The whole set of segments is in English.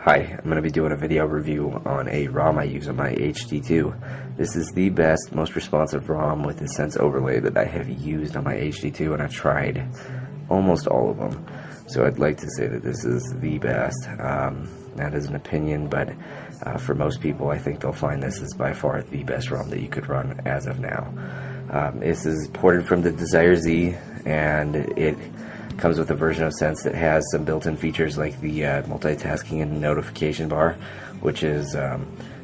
Hi, I'm going to be doing a video review on a ROM I use on my HD2. This is the best, most responsive ROM with the Sense overlay that I have used on my HD2, and I've tried almost all of them. So I'd like to say that this is the best. That is an opinion, but for most people I think they'll find this is by far the best ROM that you could run as of now. This is ported from the Desire Z, and it comes with a version of Sense that has some built-in features like the multitasking and notification bar, which is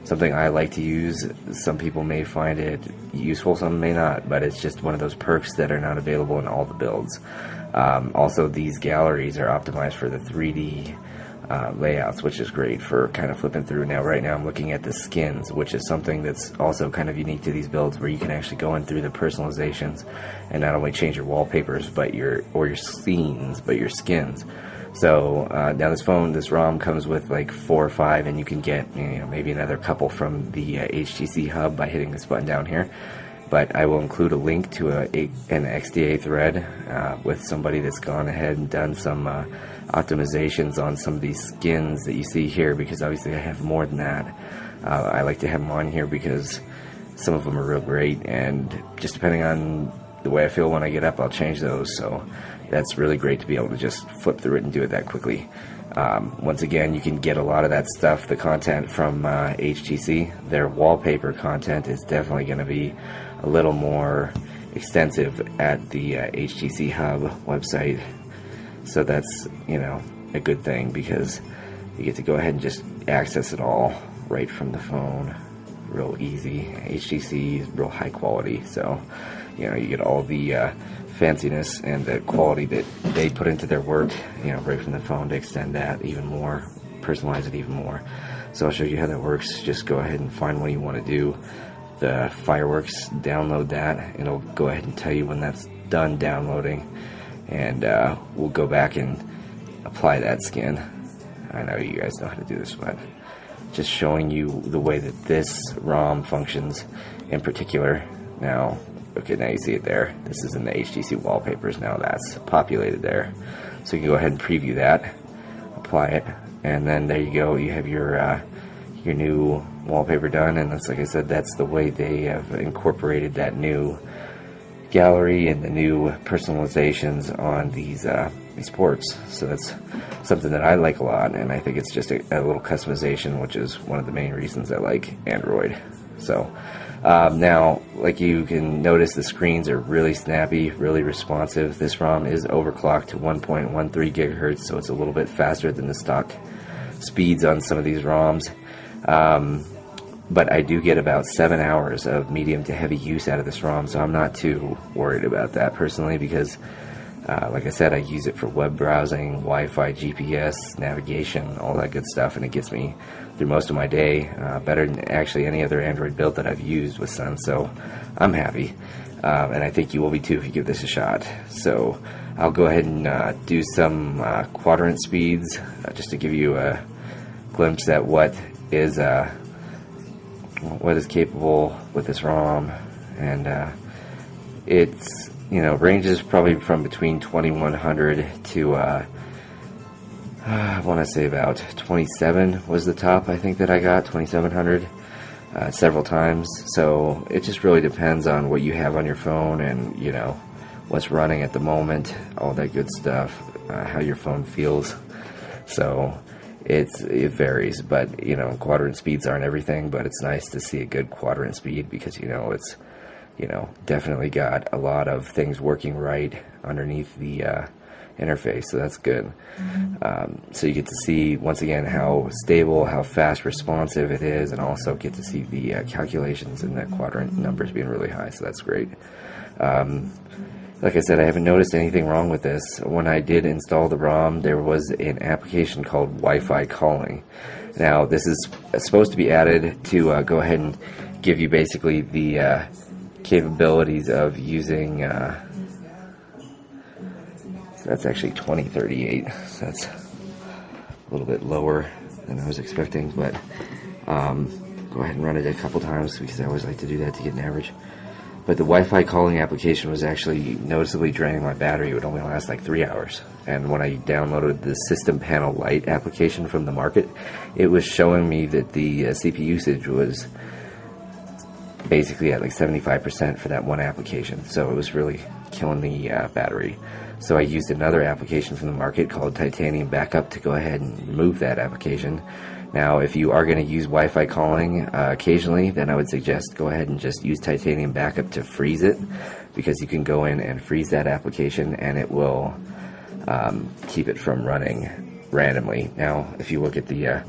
something I like to use. Some people may find it useful, some may not, but it's just one of those perks that are not available in all the builds. Also, these galleries are optimized for the 3D layouts, which is great for kind of flipping through. Now, right now I'm looking at the skins, which is something that's also kind of unique to these builds, where you can actually go in through the personalizations and not only change your wallpapers, but your scenes, but your skins. So now this ROM comes with like 4 or 5, and you can get maybe another couple from the HTC hub by hitting this button down here. But I will include a link to an XDA thread with somebody that's gone ahead and done some optimizations on some of these skins that you see here, because obviously I have more than that. I like to have them on here because some of them are real great, and just depending on the way I feel when I get up, I'll change those. So that's really great to be able to just flip through it and do it that quickly. Once again, you can get a lot of that stuff, the content, from HTC. Their wallpaper content is definitely going to be a little more extensive at the HTC Hub website. So that's, a good thing, because you get to go ahead and just access it all right from the phone. Real easy. HTC is real high quality, so you get all the fanciness and the quality that they put into their work, right from the phone, to extend that even more, personalize it even more. So I'll show you how that works. Just go ahead and find what you want to do. The fireworks, download that. It'll go ahead and tell you when that's done downloading, and we'll go back and apply that skin. I know you guys know how to do this, but just showing you the way that this ROM functions in particular. Now, okay, now you see it there. This is in the HTC wallpapers. Now that's populated there. So you can go ahead and preview that, apply it, and then there you go. You have your new wallpaper done, and that's, like I said, that's the way they have incorporated that new gallery and the new personalizations on these ports. So that's something that I like a lot, and I think it's just a little customization, which is one of the main reasons I like Android. So now, like you can notice, the screens are really snappy, really responsive. This ROM is overclocked to 1.13 gigahertz, so it's a little bit faster than the stock speeds on some of these ROMs. But I do get about 7 hours of medium to heavy use out of this ROM, so I'm not too worried about that personally, because like I said, I use it for web browsing, Wi-Fi, GPS, navigation, all that good stuff, and it gets me through most of my day, better than actually any other Android build that I've used with Sun. So I'm happy, and I think you will be too if you give this a shot. So I'll go ahead and do some Quadrant speeds, just to give you a glimpse at what is capable with this ROM. And it's ranges probably from between 2100 to I want to say about 27 was the top, I think, that I got 2700 several times. So it just really depends on what you have on your phone, and what's running at the moment, all that good stuff, how your phone feels. So it varies, but quadrant speeds aren't everything, but it's nice to see a good quadrant speed, because it's definitely got a lot of things working right underneath the interface, so that's good. So you get to see, once again, how stable, how fast responsive it is, and also get to see the calculations and the quadrant numbers being really high, so that's great. Like I said, I haven't noticed anything wrong with this. When I did install the ROM, there was an application called Wi-Fi calling. Now, this is supposed to be added to go ahead and give you basically the capabilities of using so that's actually 2038, so that's a little bit lower than I was expecting, but go ahead and run it a couple times, because I always like to do that to get an average. but the Wi-Fi calling application was actually noticeably draining my battery. It would only last like 3 hours. And when I downloaded the System Panel Lite application from the market, it was showing me that the CPU usage was basically at like 75% for that one application. So it was really killing the battery. So I used another application from the market called Titanium Backup to go ahead and remove that application. Now, if you are going to use Wi-Fi calling occasionally, then I would suggest go ahead and just use Titanium Backup to freeze it, because you can go in and freeze that application and it will keep it from running randomly. Now, if you look at the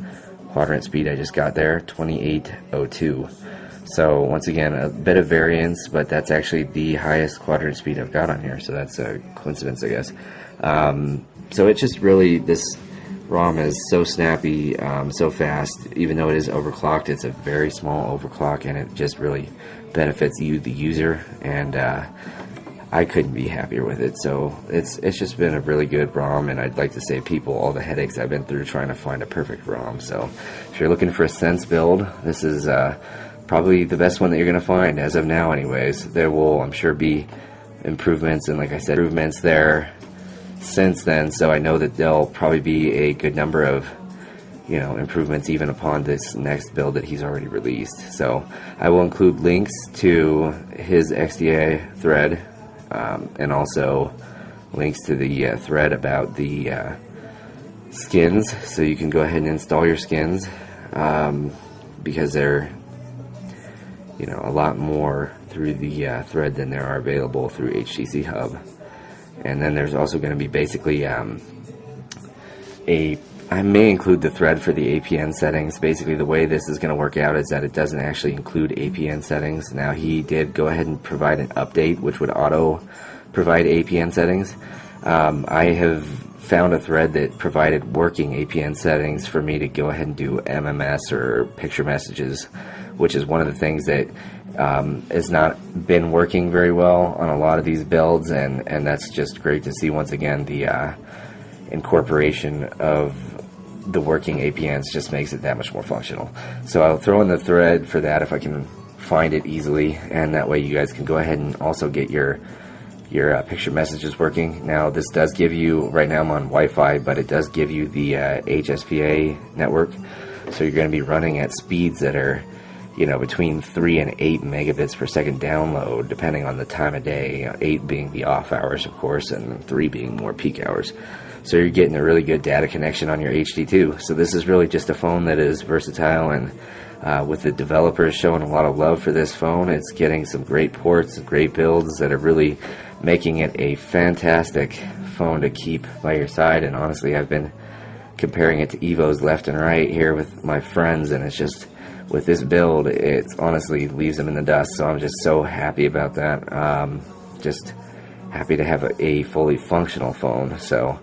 Quadrant speed I just got there, 2802. So once again, a bit of variance, but that's actually the highest Quadrant speed I've got on here, so that's a coincidence, I guess. So it's just really, this ROM is so snappy, so fast. Even though it is overclocked, it's a very small overclock, and it just really benefits you, the user, and I couldn't be happier with it. So it's just been a really good ROM, and I'd like to save people all the headaches I've been through trying to find a perfect ROM. So if you're looking for a Sense build, this is probably the best one that you're going to find as of now anyways. There will, I'm sure, be improvements, and like I said, improvements there since then, so I know that there'll probably be a good number of, you know, improvements even upon this next build that he's already released. So I will include links to his XDA thread, and also links to the thread about the skins, so you can go ahead and install your skins, because they're, you know, a lot more through the thread than there are available through HTC Hub. And then there's also going to be basically I may include the thread for the APN settings. Basically the way this is going to work out is that it doesn't actually include APN settings. Now, he did go ahead and provide an update which would auto provide APN settings. I have found a thread that provided working APN settings for me to go ahead and do MMS or picture messages, which is one of the things that has not been working very well on a lot of these builds, and that's just great to see. Once again, the incorporation of the working APNs just makes it that much more functional. So I'll throw in the thread for that if I can find it easily, and that way you guys can go ahead and also get your picture messages working. Now, this does give you, right now I'm on Wi-Fi, but it does give you the HSPA network, so you're going to be running at speeds that are, you know, between 3 and 8 megabits per second download, depending on the time of day, 8 being the off hours, of course, and 3 being more peak hours. So you're getting a really good data connection on your HD2. So this is really just a phone that is versatile, and with the developers showing a lot of love for this phone, it's getting some great ports, great builds that are really making it a fantastic phone to keep by your side. And honestly, I've been comparing it to Evos left and right here with my friends, and it's just, with this build, it honestly leaves them in the dust. So I'm just so happy about that. Just happy to have a fully functional phone. So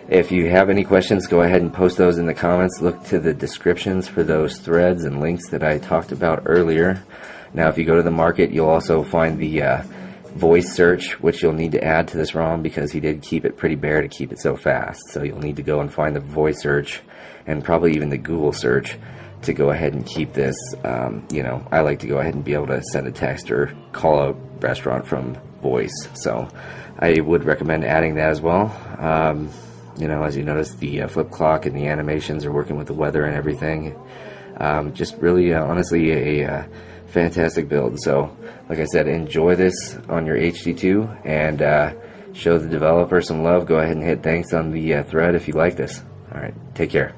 if you have any questions, go ahead and post those in the comments. Look to the descriptions for those threads and links that I talked about earlier. Now, if you go to the market, you'll also find the voice search, which you'll need to add to this ROM, because he did keep it pretty bare to keep it so fast. So you'll need to go and find the voice search, and probably even the Google search, to go ahead and keep this. You know, I like to go ahead and be able to send a text or call a restaurant from voice, so I would recommend adding that as well. You know, as you notice, the flip clock and the animations are working with the weather and everything. Just really, honestly, a fantastic build. So, like I said, enjoy this on your HD2, and show the developer some love. Go ahead and hit thanks on the thread if you like this. Alright, take care.